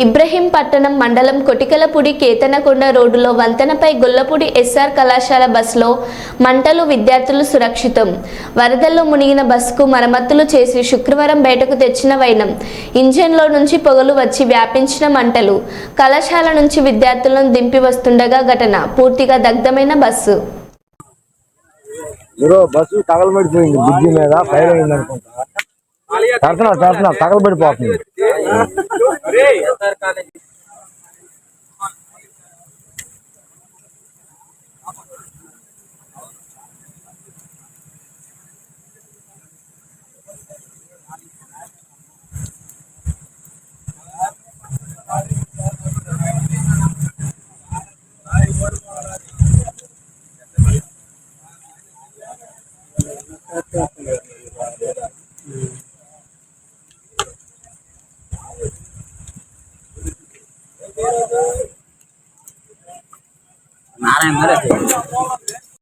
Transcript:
ఇబ్రహీంపట్నం మండలం కొటికలపూడి కేతనకొండ రోడ్డులో వంతెనపై గొల్లపూడి ఎస్ఆర్ కళాశాల బస్సులో మంటలు, విద్యార్థులు సురక్షితం. వరదల్లో మునిగిన బస్సుకు మరమ్మతులు చేసి శుక్రవారం బయటకు తెచ్చిన వైనం. ఇంజన్లో నుంచి పొగలు వచ్చి వ్యాపించిన మంటలు. కళాశాల నుంచి విద్యార్థులను దింపి వస్తుండగా ఘటన. పూర్తిగా దగ్ధమైన బస్సు. బస్సు తగలబడిపోయింది. బ్రిడ్జి మీద ఫైర్ అయింది అనుకుంటా. తగలబడిపోతుంది. नारायण